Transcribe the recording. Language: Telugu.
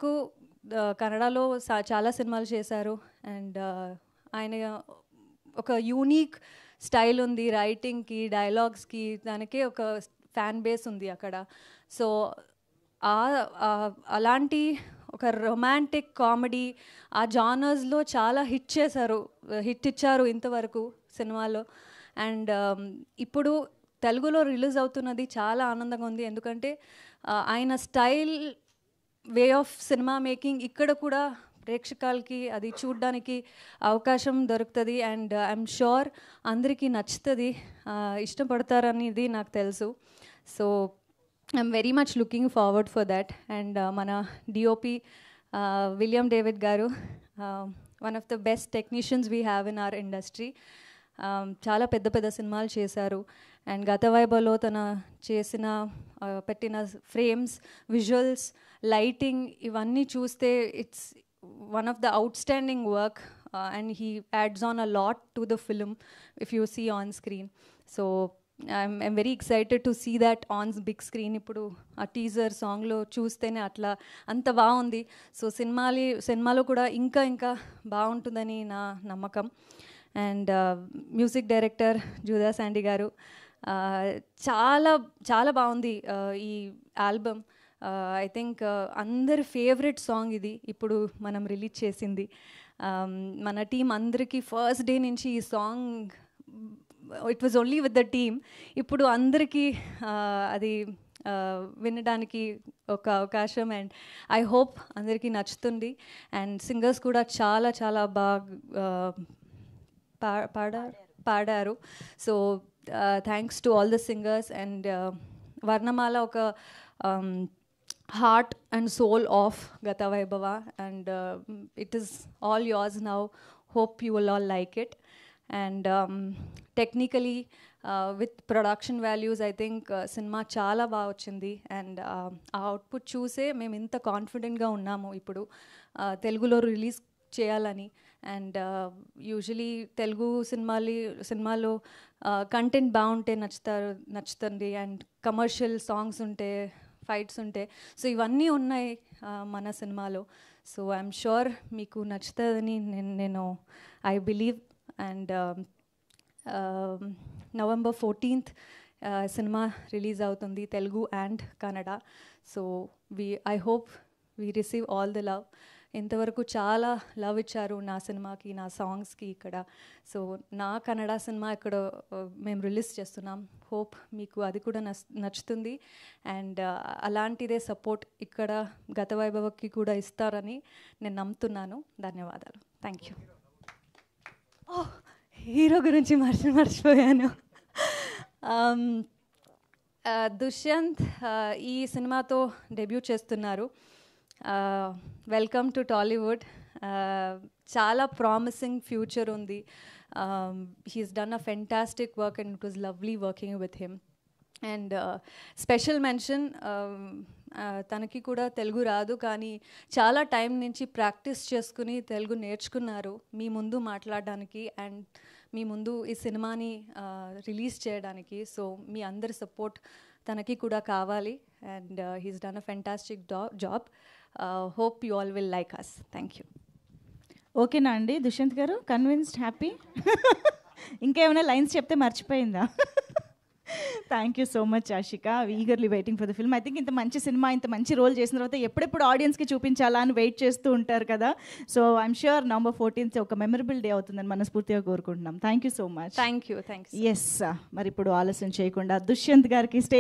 కు కన్నడలో చాలా సినిమాలు చేశారు. అండ్ ఆయన ఒక యూనిక్ స్టైల్ ఉంది రైటింగ్కి, డైలాగ్స్కి. దానికే ఒక ఫ్యాన్ బేస్ ఉంది అక్కడ. సో అలాంటి ఒక రొమాంటిక్ కామెడీ ఆ జానర్స్లో చాలా హిట్ ఇచ్చారు ఇంతవరకు సినిమాలో. అండ్ ఇప్పుడు తెలుగులో రిలీజ్ అవుతున్నది చాలా ఆనందంగా ఉంది. ఎందుకంటే ఆయన style, way of cinema making ఇక్కడ కూడా ప్రేక్షకులకి అది చూడడానికి అవకాశం దొరుకుతుంది. అండ్ ఐఎమ్ షూర్ అందరికీ నచ్చుతుంది, ఇష్టపడతారనేది నాకు తెలుసు. So I'm very much looking forward for that. And మన డిఓపి విలియం డేవిడ్ గారు, one of the best technicians we have in our industry. చాలా పెద్ద పెద్ద సినిమాలు చేశారు. అండ్ గతవైభవ్లో తన పెట్టిన ఫ్రేమ్స్, విజువల్స్, లైటింగ్ ఇవన్నీ చూస్తే it's one of the outstanding work. And he adds on a lot to the film if you see on screen. So I'm very excited to see that on big screen. ఇప్పుడు ఆ టీజర్ సాంగ్లో చూస్తేనే అట్లా అంత బాగుంది. సో సినిమాలో కూడా ఇంకా ఇంకా బాగుంటుందని నా నమ్మకం. అండ్ మ్యూజిక్ డైరెక్టర్ జూదా శాండీ గారు, చాలా చాలా బాగుంది ఈ ఆల్బమ్. ఐ థింక్ అందరి ఫేవరెట్ సాంగ్ ఇది ఇప్పుడు మనం రిలీజ్ చేసింది. మన టీం అందరికీ ఫస్ట్ డే నుంచి ఈ song it was only with the team. ఇప్పుడు అందరికీ అది వినడానికి ఒక అవకాశం. అండ్ ఐ హోప్ అందరికీ నచ్చుతుంది. అండ్ సింగర్స్ కూడా చాలా చాలా బాగా పాడారు. So thanks to all the singers. And వర్ణమాల ఒక heart and soul of Gata Vaibhava, and it is all yours now. Hope you will all like it. And technically with production values I think cinema chaala baga vachindi. And output choose mem inta confident ga unnamu ippudu telugulo release cheyalani. And usually telugu సినిమాలో కంటెంట్ బాగుంటే నచ్చుతుంది. అండ్ కమర్షియల్ సాంగ్స్ ఉంటే, ఫైట్స్ ఉంటే, సో ఇవన్నీ ఉన్నాయి మన సినిమాలో. సో ఐఎమ్ షూర్ మీకు నచ్చుతుందని నేను I believe. And November 14th సినిమా రిలీజ్ అవుతుంది, Telugu and Kannada. So I hope we receive all the love. ఇంతవరకు చాలా లవ్ ఇచ్చారు నా సినిమాకి, నా సాంగ్స్కి ఇక్కడ. సో నా కన్నడ సినిమా ఇక్కడ మేము రిలీజ్ చేస్తున్నాం. హోప్ మీకు అది కూడా నచ్చుతుంది. అండ్ అలాంటిదే సపోర్ట్ ఇక్కడ గత వైభవకి కూడా ఇస్తారని నేను నమ్ముతున్నాను. ధన్యవాదాలు. Thank you. హీరో గురించి మర్చిపోయాను. దుష్యంత్ ఈ సినిమాతో డెబ్యూట్ చేస్తున్నారు. Welcome to Tollywood. చాలా ప్రామిసింగ్ ఫ్యూచర్ ఉంది. He's done a fantastic work and it was lovely working with him. And special mention, తనకి కూడా తెలుగు రాదు, కానీ చాలా టైం నుంచి ప్రాక్టీస్ చేసుకుని తెలుగు నేర్చుకున్నారు మీ ముందు మాట్లాడడానికి అండ్ మీ ముందు ఈ సినిమాని రిలీజ్ చేయడానికి. సో మీ అందరి సపోర్ట్ తనకి కూడా కావాలి. And he's done a fantastic job. Hope you all will like us. Thank you. ఓకేనా అండి దుష్యంత్ గారు? కన్విన్స్డ్? హ్యాపీ? ఇంకేమైనా లైన్స్ చెప్తే మర్చిపోయిందా? Thank you so much Ashika. Eagerly waiting for the film. I think ఇంత మంచి సినిమా, ఇంత మంచి రోల్ చేసిన తర్వాత ఎప్పుడెప్పుడు ఆడియన్స్కి చూపించాలా అని వెయిట్ చేస్తూ ఉంటారు కదా. So I'm sure November 14th ఒక మెమరబుల్ డే అవుతుందని మనస్ఫూర్తిగా కోరుకుంటున్నాం. Thank you so much. Thank you. Yes. మరి ఇప్పుడు ఆలస్యం చేయకుండా దుష్యంత్ గారికి